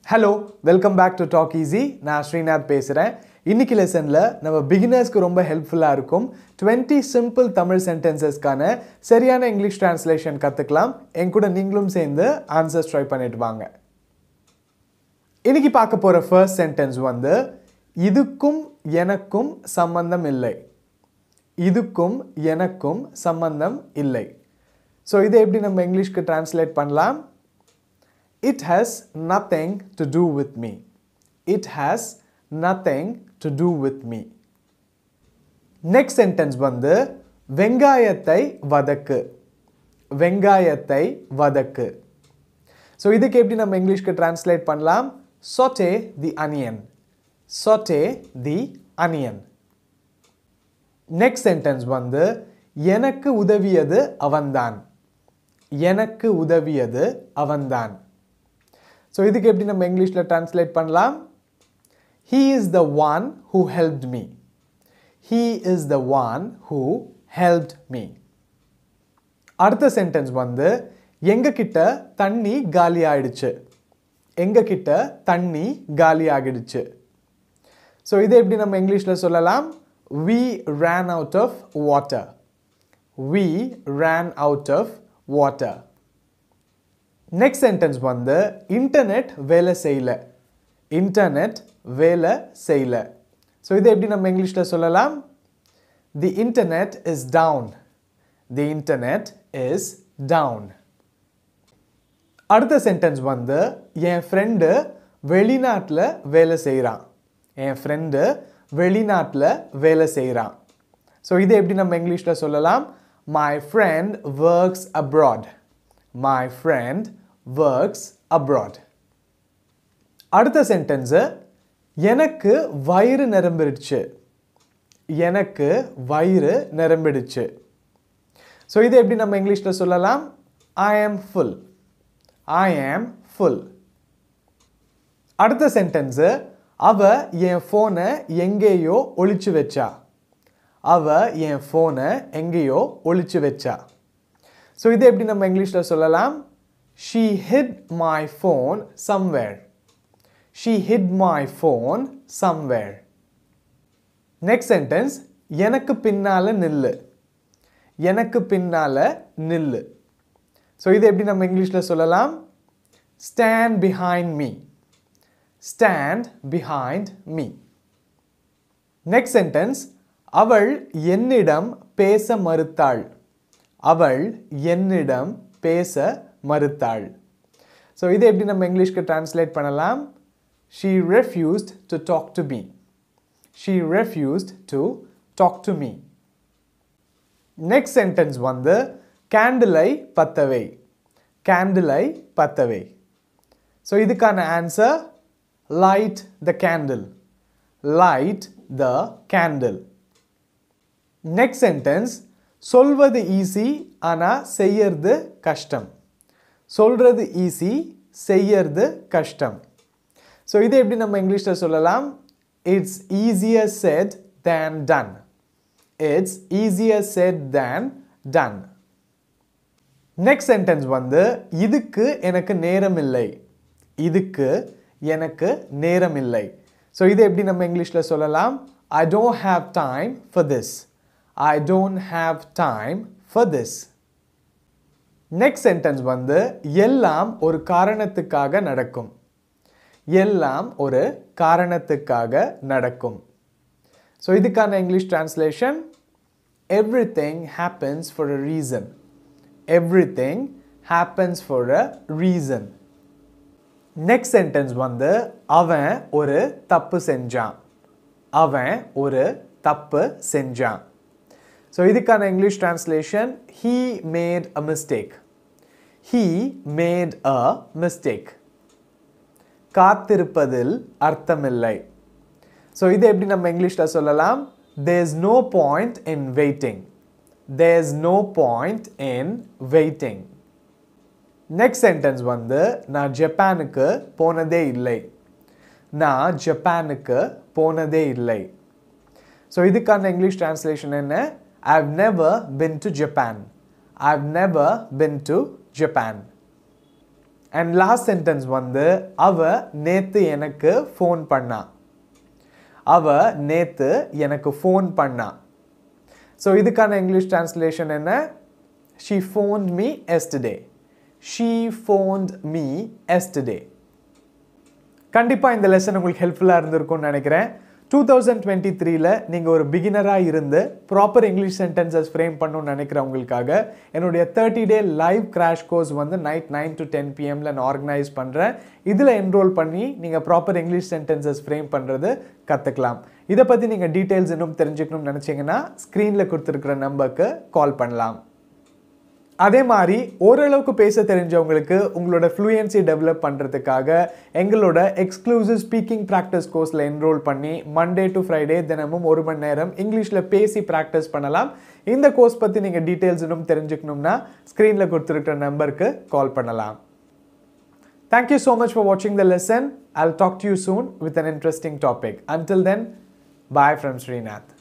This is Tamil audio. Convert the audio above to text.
Hello, welcome back to Talk Easy. நான் ஸ்ரீநாத் பேசுறேன். இன்னைக்கு லெசன்ல நம்ம பிகினர்ஸ்க்கு ரொம்ப ஹெல்ப்ஃபுல்லா இருக்கும் 20 சிம்பிள் தமிழ் சென்டென்சஸ்க்கான சரியான இங்கிலீஷ் டிரான்ஸ்லேஷன் கத்துக்கலாம். என் கூட நீங்களும் சேர்ந்து ஆன்சர்ஸ் ட்ரை பண்ணிட்டு வாங்க. இன்னைக்கு பார்க்க போற ஃபர்ஸ்ட் சென்டென்ஸ் வந்து இதுக்கும் எனக்கும் சம்பந்தம் இல்லை. இதுக்கும் எனக்கும் சம்பந்தம் இல்லை. சோ இதை எப்படி நம்ம இங்கிலீஷ்க்கு டிரான்ஸ்லேட் பண்ணலாம்? It has nothing to do with me. It has nothing to do with me. Next sentence வந்து வெங்காயத்தை வதக்கு. வெங்காயத்தை வதக்கு. So இதுக்கு எப்படி நம்ம இங்கிலீஷ்க்கு டிரான்ஸ்லேட் பண்ணலாம்? Saute the onion. Saute the onion. Next sentence வந்து எனக்கு உதவியது அவன்தான். எனக்கு உதவியது அவன்தான். So இதுக்கு எப்படி நம்ம இங்கிலீஷ்ல டிரான்ஸ்லேட் பண்ணலாம்? He is the one who helped me. He is the one who helped me. அடுத்த சென்டென்ஸ் வந்து எங்க கிட்ட தண்ணி காலி ஆயிடுச்சு. எங்க கிட்ட தண்ணி காலி ஆகிடுச்சு. So இதை எப்படி நம்ம இங்கிலீஷ்ல சொல்லலாம்? We ran out of water. We ran out of water. Next sentence வந்து இன்டர்நெட் வேலை செய்யல. இன்டர்நெட் வேலை செய்யல. So இதை எப்படி நம்ம இங்கிலீஷ்ல சொல்லலாம்? The internet is down. The internet is down. அடுத்த சென்டென்ஸ் வந்து என் ஃப்ரெண்டு வெளிநாட்டுல வேலை செய்றான். என் ஃப்ரெண்டு வெளிநாட்டுல வேலை செய்றான். So இதை எப்படி நம்ம இங்கிலீஷ்ல சொல்லலாம்? My friend works abroad. My friend works abroad. அடுத்த சென்டென்ஸ் எனக்கு வயிறு நிரம்பிடுச்சு. எனக்கு வயிறு நிரம்பிடுச்சு. சோ இதை எப்படி நம்ம இங்கிலீஷ்ல சொல்லலாம்? I am full. I am full. அடுத்த சென்டென்ஸ் அவ என் போனை எங்கேயோ ஒளிச்சு வச்சா. அவ என் போனை எங்கேயோ ஒளிச்சு வச்சா. சோ இதை எப்படி நம்ம இங்கிலீஷ்ல சொல்லலாம்? She hid my phone somewhere. She hid my phone somewhere. Next sentence எனக்கு பின்னால நில்லு. எனக்கு பின்னால நில்லு. சோ இதை எப்படி நம்ம இங்கிலீஷ்ல சொல்லலாம்? Stand behind me. Stand behind me. Next sentence அவள் என்னிடம் பேச மறுத்தாள். அவள் என்னிடம் பேச மறுத்தாள். சோ இதை எப்படி நம்ம இங்கிலீஷ்க்கு டிரான்ஸ்லேட் பண்ணலாம்? She refused to talk to me. She refused to talk to me. Next sentence வந்து கேண்டிலை பத்தவை. கேண்டிலை பத்தவை. சோ இதுக்கான answer light the candle. Light the candle. Next sentence சொல்வது ஈஸி ஆனா செய்யறது கஷ்டம். சொல்றது ஈஸி செய்யறது கஷ்டம். சோ இதை எப்படி நம்ம இங்கிலீஷ்ல சொல்லலாம்? It's easier said than done. It's easier said than done. Next sentence வந்து இதுக்கு எனக்கு நேரம் இல்லை. இதுக்கு எனக்கு நேரம் இல்லை. சோ இதை எப்படி நம்ம இங்கிலீஷ்ல சொல்லலாம்? I don't have time for this. I don't have time for this. Next sentence வந்து எல்லாம் ஒரு காரணத்துக்காக நடக்கும். எல்லாம் ஒரு காரணத்துக்காக நடக்கும். So இதுக்கான English translation everything happens for a reason. Everything happens for a reason. Next sentence வந்து அவன் ஒரு தப்பு செஞ்சான். அவன் ஒரு தப்பு செஞ்சான். So இதுக்கான English translation he made a mistake. He made a mistake. காத்திருப்பதில் அர்த்தமில்லை. So இதை எப்படி நம்ம இங்கிலீஷ்ல சொல்லலாம்? There's no point in waiting. There's no point in waiting. Next sentence வந்து நான் ஜப்பானுக்கு போனதே இல்லை. நான் ஜப்பானுக்கு போனதே இல்லை. So இதுக்கான இங்கிலீஷ் டிரான்ஸ்லேஷன் என்ன? I've never been to Japan. I've never been to Japan. And last sentence வந்து அவ நேத்து எனக்கு ஃபோன் பண்ணா. அவ நேத்து எனக்கு ஃபோன் பண்ணா. So இதுக்கான இங்கிலீஷ் translation என்ன? She phoned me yesterday. She phoned me yesterday. கண்டிப்பா இந்த லெசன் உங்களுக்கு ஹெல்ப்ஃபுல்லா இருந்திருக்கும்னு நினைக்கிறேன். 2023ல நீங்க ஒரு பிகினரா இருந்து ப்ராப்பர் இங்கிலீஷ் சென்டென்சஸ் ஃப்ரேம் பண்ணணும்னு நினைக்கிறவங்களுக்காக என்னுடைய 30 டே லைவ் கிராஷ் கோர்ஸ் வந்து நைட் 9 to 10 pmல நான் ஆர்கனைஸ் பண்றேன். இதுல என்ரோல் பண்ணி நீங்க ப்ராப்பர் இங்கிலீஷ் சென்டென்சஸ் ஃப்ரேம் பண்றது கத்துக்கலாம். இத பத்தி நீங்க டீடைல்ஸ் இன்னும் தெரிஞ்சுக்கணும்னு நினைச்சீங்கன்னா ஸ்கிரீன்ல கொடுத்திருக்கிற நம்பருக்கு கால் பண்ணலாம். அதே மாதிரி ஓரளவுக்கு பேச தெரிஞ்சவங்களுக்கு உங்களோட ஃப்ளூயன்சி டெவலப் பண்ணுறதுக்காக எங்களோட எக்ஸ்க்ளூசிவ் ஸ்பீக்கிங் ப்ராக்டிஸ் கோர்ஸில் என்ரோல் பண்ணி மண்டே டு ஃப்ரைடே தினமும் 1 மணி நேரம் இங்கிலீஷில் பேசி ப்ராக்டிஸ் பண்ணலாம். இந்த கோர்ஸ் பற்றி நீங்கள் டீட்டெயில்ஸ் இன்னும் தெரிஞ்சுக்கணும்னா ஸ்க்ரீனில் கொடுத்துருக்கிற நம்பருக்கு கால் பண்ணலாம். Thank you so much for watching the lesson. I'll talk to you soon with an interesting topic. Until then, bye from Srinath.